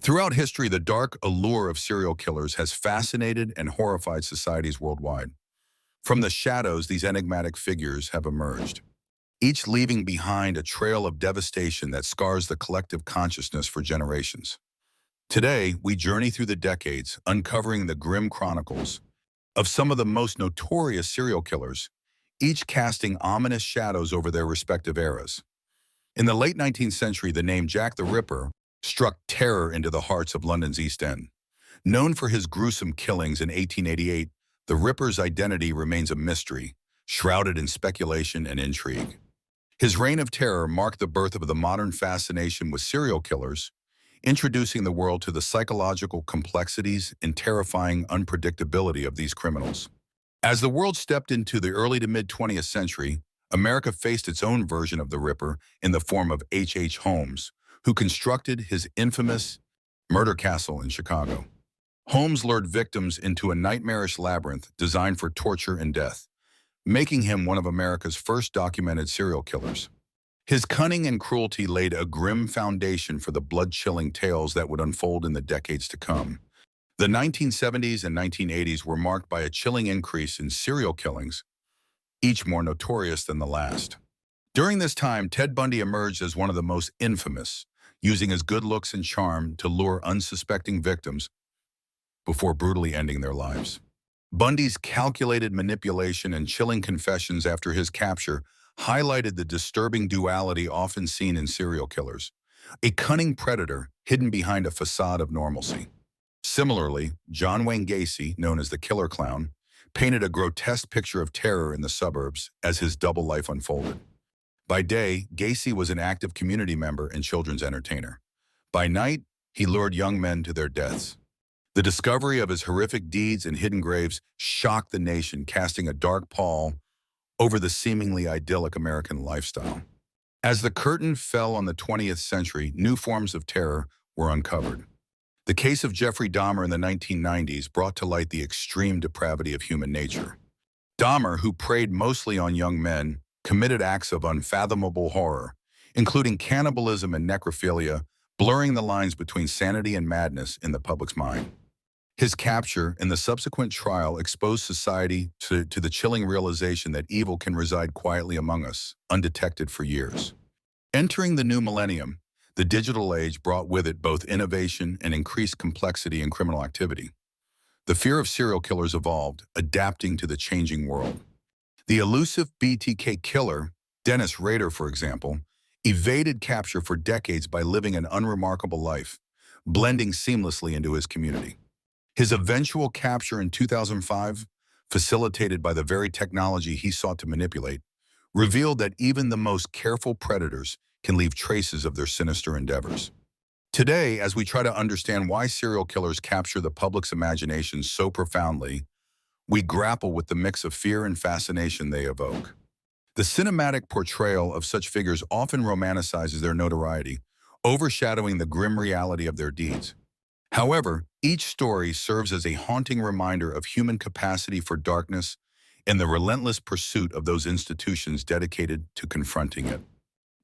Throughout history, the dark allure of serial killers has fascinated and horrified societies worldwide. From the shadows, these enigmatic figures have emerged, each leaving behind a trail of devastation that scars the collective consciousness for generations. Today, we journey through the decades, uncovering the grim chronicles of some of the most notorious serial killers, each casting ominous shadows over their respective eras. In the late 19th century, the name Jack the Ripper struck terror into the hearts of London's East End. Known for his gruesome killings in 1888, the Ripper's identity remains a mystery, shrouded in speculation and intrigue. His reign of terror marked the birth of the modern fascination with serial killers, introducing the world to the psychological complexities and terrifying unpredictability of these criminals. As the world stepped into the early to mid-20th century, America faced its own version of the Ripper in the form of H. Holmes, who constructed his infamous murder castle in Chicago. Holmes lured victims into a nightmarish labyrinth designed for torture and death, making him one of America's first documented serial killers. His cunning and cruelty laid a grim foundation for the blood-chilling tales that would unfold in the decades to come. The 1970s and 1980s were marked by a chilling increase in serial killings, each more notorious than the last. During this time, Ted Bundy emerged as one of the most infamous, using his good looks and charm to lure unsuspecting victims before brutally ending their lives. Bundy's calculated manipulation and chilling confessions after his capture highlighted the disturbing duality often seen in serial killers, a cunning predator hidden behind a facade of normalcy. Similarly, John Wayne Gacy, known as the Killer Clown, painted a grotesque picture of terror in the suburbs as his double life unfolded. By day, Gacy was an active community member and children's entertainer. By night, he lured young men to their deaths. The discovery of his horrific deeds and hidden graves shocked the nation, casting a dark pall over the seemingly idyllic American lifestyle. As the curtain fell on the 20th century, new forms of terror were uncovered. The case of Jeffrey Dahmer in the 1990s brought to light the extreme depravity of human nature. Dahmer, who preyed mostly on young men, committed acts of unfathomable horror, including cannibalism and necrophilia, blurring the lines between sanity and madness in the public's mind. His capture and the subsequent trial exposed society to the chilling realization that evil can reside quietly among us, undetected for years. Entering the new millennium, the digital age brought with it both innovation and increased complexity in criminal activity. The fear of serial killers evolved, adapting to the changing world. The elusive BTK killer, Dennis Rader, for example, evaded capture for decades by living an unremarkable life, blending seamlessly into his community. His eventual capture in 2005, facilitated by the very technology he sought to manipulate, revealed that even the most careful predators can leave traces of their sinister endeavors. Today, as we try to understand why serial killers capture the public's imagination so profoundly, we grapple with the mix of fear and fascination they evoke. The cinematic portrayal of such figures often romanticizes their notoriety, overshadowing the grim reality of their deeds. However, each story serves as a haunting reminder of human capacity for darkness and the relentless pursuit of those institutions dedicated to confronting it.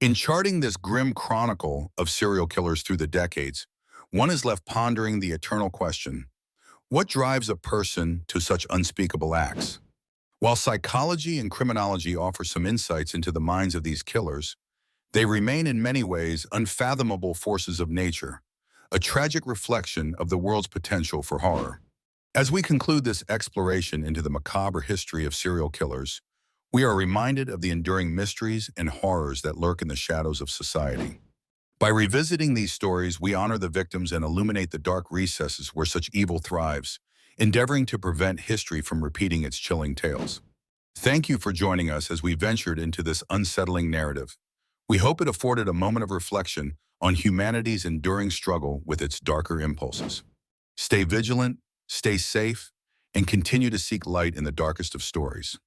In charting this grim chronicle of serial killers through the decades, one is left pondering the eternal question: what drives a person to such unspeakable acts? While psychology and criminology offer some insights into the minds of these killers, they remain in many ways unfathomable forces of nature, a tragic reflection of the world's potential for horror. As we conclude this exploration into the macabre history of serial killers, we are reminded of the enduring mysteries and horrors that lurk in the shadows of society. By revisiting these stories, we honor the victims and illuminate the dark recesses where such evil thrives, endeavoring to prevent history from repeating its chilling tales. Thank you for joining us as we ventured into this unsettling narrative. We hope it afforded a moment of reflection on humanity's enduring struggle with its darker impulses. Stay vigilant, stay safe, and continue to seek light in the darkest of stories.